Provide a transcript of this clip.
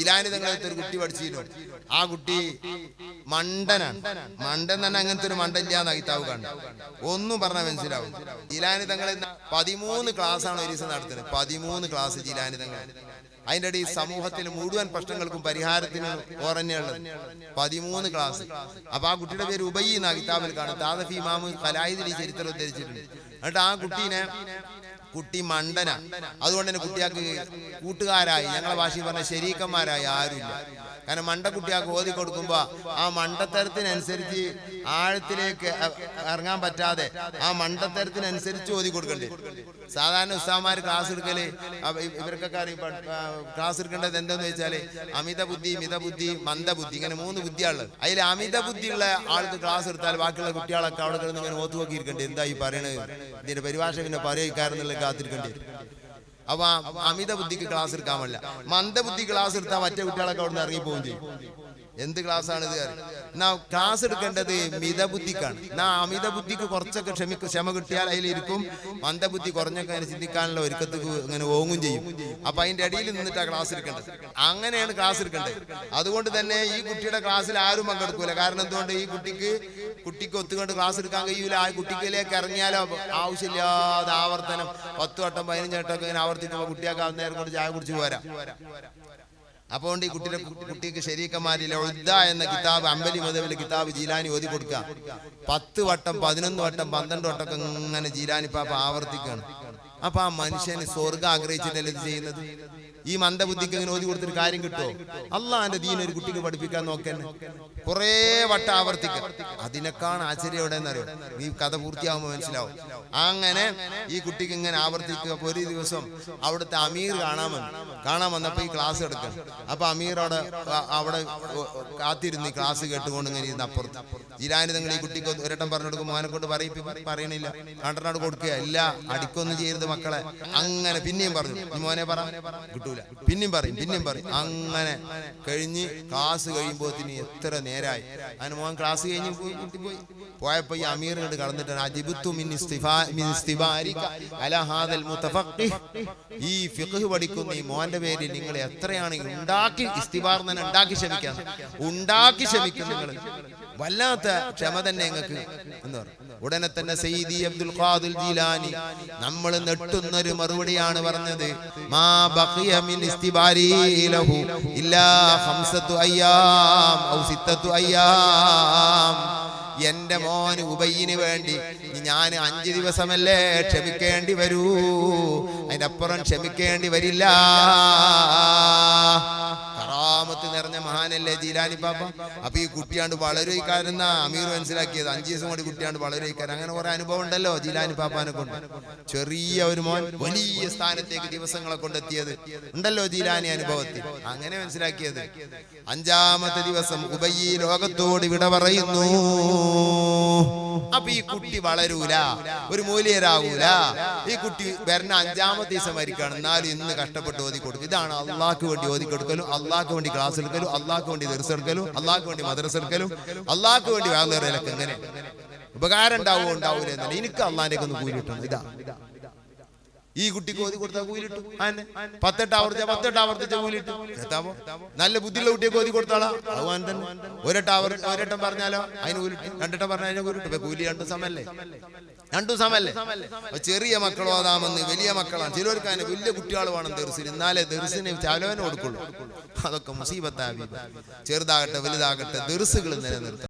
ജിലാനി തങ്ങളത്തെ ഒരു കുട്ടി പഠിച്ചിരുന്നു. ആ കുട്ടി മണ്ടനാണ്. മണ്ടൻ തന്നെ അങ്ങനത്തെ ഒരു മണ്ടല്ലാന്ന് കിതാബ് കണ്ടു. ഒന്നും പറഞ്ഞാൽ മനസ്സിലാവും. ജിലാനി തങ്ങളെ 13 ക്ലാസ്സാണ് ഒരു ദിവസം നടത്തുന്നത്. 13 ക്ലാസ് ജിലാനി തങ്ങൾ. അതിൻ്റെ ഇടയിൽ സമൂഹത്തിന് മുഴുവൻ പ്രശ്നങ്ങൾക്കും പരിഹാരത്തിന് ഓറന്നെയുള്ളത് 13 ക്ലാസ്. അപ്പൊ ആ കുട്ടിയുടെ പേര് ഉബയ്യ് എന്ന കിതാബിൽ കാണും. താദഫി ഇമാമ് ഖലായിദിൽ ഈ ചരിത്രം ഉദ്ധരിച്ചിട്ടുണ്ട്. എന്നിട്ട് ആ കുട്ടി മണ്ടന. അതുകൊണ്ട് തന്നെ കുട്ടിയാൾക്ക് കൂട്ടുകാരായി, ഞങ്ങളെ ഭാഷയിൽ പറഞ്ഞ ശരീക്കന്മാരായി ആരുമില്ല. കാരണം മണ്ടക്കുട്ടിയാൾക്ക് ഓതി കൊടുക്കുമ്പോ ആ മണ്ടത്തരത്തിനനുസരിച്ച് ആഴത്തിലേക്ക് ഇറങ്ങാൻ പറ്റാതെ ആ മണ്ടത്തരത്തിനനുസരിച്ച് ഓതി കൊടുക്കണ്ടേ. സാധാരണ ഉസ്താദ്മാർ ക്ലാസ് എടുക്കല് ഇവർക്കൊക്കെ അറിയും. ക്ലാസ് എടുക്കേണ്ടത് എന്താന്ന് വെച്ചാല് അമിത ബുദ്ധി, മിതബുദ്ധി, മന്ദബുദ്ധി, ഇങ്ങനെ 3 ബുദ്ധിയാണുള്ളത്. അതിൽ അമിത ബുദ്ധിയുള്ള ആൾക്ക് ക്ലാസ് എടുത്താൽ ബാക്കിയുള്ള കുട്ടികളൊക്കെ അവിടെ കിടന്ന് ഇങ്ങനെ ഓത്ത് നോക്കി ഇരിക്കണ്ടേ, എന്താ ഈ പറയണത്, ഇതിന്റെ പരിഭാഷ പിന്നെ പറയിക്കാരെന്നുള്ള കാത്തിരിക്കേണ്ടി വരും. അപ്പൊ അമിത ബുദ്ധിക്ക് ക്ലാസ് എടുക്കാൻ പറ്റില്ല. മന്ദബുദ്ധി ക്ലാസ് എടുത്താൽ മറ്റേ കുട്ടികളൊക്കെ അവിടെ നിന്ന് ഇറങ്ങിപ്പോവുകയും ചെയ്യും. എന്ത് ക്ലാസ്സാണ് ഇത്? എന്നാ ക്ലാസ് എടുക്കേണ്ടത് മിതബുദ്ധിക്കാണ്. എന്നാ അമിത ബുദ്ധിക്ക് കുറച്ചൊക്കെ ക്ഷമ കിട്ടിയാൽ അതിലിരിക്കും. മന്ദബുദ്ധി കുറഞ്ഞൊക്കെ അതിനെ ചിന്തിക്കാനുള്ള ഒരുക്കത്തേക്ക് ഇങ്ങനെ ഓങ്ങും ചെയ്യും. അപ്പൊ അതിന്റെ ഇടയിൽ നിന്നിട്ടാണ് ക്ലാസ് എടുക്കേണ്ടത്. അങ്ങനെയാണ് ക്ലാസ് എടുക്കേണ്ടത്. അതുകൊണ്ട് തന്നെ ഈ കുട്ടിയുടെ ക്ലാസ്സിൽ ആരും പങ്കെടുക്കൂല. കാരണം എന്തുകൊണ്ട്? ഈ കുട്ടിക്ക് ഒത്തുകൊണ്ട് ക്ലാസ് എടുക്കാൻ കഴിയൂല. ആ കുട്ടിക്കിലേക്ക് ഇറങ്ങിയാലോ ആവശ്യമില്ലാതെ ആവർത്തനം 10 വട്ടം 15 വട്ടം ഒക്കെ ഇങ്ങനെ ആവർത്തിക്കുമ്പോൾ കുട്ടിയൊക്കെ നേരം കൊണ്ട് ചായ കുടിച്ച് പോരാ. അപ്പോൾ ഈ കുട്ടിക്ക് ശരീക്കന്മാരിലെ ഉദ്ദ എന്ന കിതാബ്, അമ്പലി മദഹബിലെ കിതാബ് ജീലാനി ഓതി കൊടുക്കുക. 10 വട്ടം 11 വട്ടം 12 വട്ടം ഒക്കെ ഇങ്ങനെ ജീലാനി പാപ്പ ആവർത്തിക്കുകയാണ്. അപ്പൊ ആ മനുഷ്യന് സ്വർഗം ആഗ്രഹിച്ചിട്ടല്ലേ ഇത് ചെയ്യുന്നത്? ഈ മന്ദബുദ്ധിക്ക് ഇങ്ങനെ ഓതി കൊടുത്തൊരു കാര്യം കിട്ടുമോ? അള്ളാന്റെ ദീൻ ഒരു കുട്ടിക്ക് പഠിപ്പിക്കാൻ നോക്കന്നെ കുറെ വട്ടം ആവർത്തിക്കാം. അതിനേക്കാണ് ആശ്ചര്യം എവിടെയെന്നറിയോ? ഈ കഥ പൂർത്തിയാകുമ്പോൾ മനസ്സിലാവും. അങ്ങനെ ഈ കുട്ടിക്ക് ഇങ്ങനെ ആവർത്തിക്കുക. അപ്പൊ ഒരു ദിവസം അവിടുത്തെ അമീർ കാണാൻ വന്നപ്പോ ഈ ക്ലാസ് എടുക്കണം. അപ്പൊ അമീർ അവിടെ കാത്തിരുന്ന് ഈ ക്ലാസ് കേട്ടുകൊണ്ട് ഇങ്ങനെ ഇരുന്ന് അപ്പുറത്ത് ജിലാനി തങ്ങൾ ഈ കുട്ടിക്ക് ഒരട്ടം പറഞ്ഞു കൊടുക്കും. മോനെ കൊണ്ട് പറയണില്ല, കണ്ടനാട് കൊടുക്കുക, ഇല്ല അടിക്കൊന്നും ചെയ്യരുത് മക്കളെ. അങ്ങനെ പിന്നെയും പറഞ്ഞു, മോനെ പറ, കിട്ടൂല. പിന്നെയും പറയും. അങ്ങനെ കഴിഞ്ഞ് ക്ലാസ് കഴിയുമ്പോത്തിന് എത്ര നേരായി. അങ്ങനെ മോൻ ക്ലാസ് കഴിഞ്ഞ് പോയപ്പോ ഈ അമീർ കണ്ട് കടന്നിട്ടാണ് ഈ ഫിഖ് പഠിക്കുന്ന ഈ മോന്റെ പേരിൽ നിങ്ങൾ എത്രയാണ് ഉണ്ടാക്കി ക്ഷമിക്കും നിങ്ങൾ. വല്ലാത്ത ക്ഷമ തന്നെ നിങ്ങൾക്ക് എന്ന് പറഞ്ഞു. ഉടനെ തന്നെ സയ്യിദി അബ്ദുൽ ഖാദിർ ജീലാനി നമ്മൾ നെട്ടുന്നൊരു മറുപടിയാണ് പറഞ്ഞത്. മാ ബഖിയ മിൻ ഇസ്തിബാരി ലഹു ഇല്ലാ 5 അയ്യാം ഔ 6 അയ്യാം. എന്റെ മോന് ഉബയ്യിന് വേണ്ടി ഞാൻ 5 ദിവസമല്ലേ ക്ഷമിക്കേണ്ടി വരൂ, അതിനപ്പുറം ക്ഷമിക്കേണ്ടി വരില്ല. കറാമത്ത് നിറഞ്ഞ മഹാനല്ലേ ജീലാനി പാപ്പ. അപ്പൊ ഈ കുട്ടിയാണ്ട് വളരെക്കാരെന്ന അമീർ മനസ്സിലാക്കിയത്. 5 ദിവസം കൂടി കുട്ടിയാണ്ട് വളരെക്കാരൻ. അങ്ങനെ കുറെ അനുഭവം ഉണ്ടല്ലോ ജീലാനി പാപ്പാനെ കൊണ്ട്. ചെറിയ ഒരു മോൻ വലിയ സ്ഥാനത്തേക്ക് ദിവസങ്ങളെ കൊണ്ടെത്തിയത് ഉണ്ടല്ലോ ജീലാനി അനുഭവത്തിൽ. അങ്ങനെ മനസ്സിലാക്കിയത്. 5ാമത്തെ ദിവസം ഉബയ്യ് ലോകത്തോട് വിട പറയുന്നു. അപ്പൊ ഈ കുട്ടി വളരൂല, ഒരു മൂല്യരാകൂല. ഈ കുട്ടി വരുന്ന 5ാമത്തെ ദിവസം മരിക്കാണ്. എന്നാലും ഇന്ന് കഷ്ടപ്പെട്ട് ഓതി കൊടുക്കും. ഇതാണ് അള്ളാഹ്ക്ക് വേണ്ടി ഓതി കൊടുക്കലും, അള്ളാഹ്ക്ക് വേണ്ടി ക്ലാസ് എടുക്കലും, അള്ളാഹ്ക്ക് വേണ്ടി ദർസ് എടുക്കലും, അള്ളാഹ്ക്ക് വേണ്ടി മദ്രസ എടുക്കലും, അള്ളാഹ്ക്ക് വേണ്ടി വേളേറലൊക്കെ. എങ്ങനെ ഉപകാരം ഉണ്ടാവൂല എന്നല്ല, എനിക്ക് അള്ളാഹിന്റെ ഒന്ന് കൂലി കിട്ടണം. ഇതാ ഈ കുട്ടിക്ക് ഓതി കൊടുത്താൽ കൂലിട്ടു. 10 ആവർത്തിച്ച കൂലിട്ടു. നല്ല ബുദ്ധിയുള്ള കുട്ടിയൊക്കെ ഓതി കൊടുത്താളാ അതുപോലെ തന്നെ. ഒരട്ടം പറഞ്ഞാലോ അതിന് കൂലിട്ടു, 2 വട്ടം പറഞ്ഞാൽ കൂലിട്ടു. കൂലി 2 സമല്ലേ. ചെറിയ മക്കൾ ഓതാമെന്ന് വലിയ മക്കളാണ്. ചിലർക്ക് അതിന് വലിയ കുട്ടികൾ വേണം ദർസിന്, എന്നാലേ ദർസിന് ചാലോനെ കൊടുക്കുള്ളൂ. അതൊക്കെ മുസീബത്താ. ചെറുതാകട്ടെ വലുതാകട്ടെ ദർസുകൾ നിലനിർത്തണം.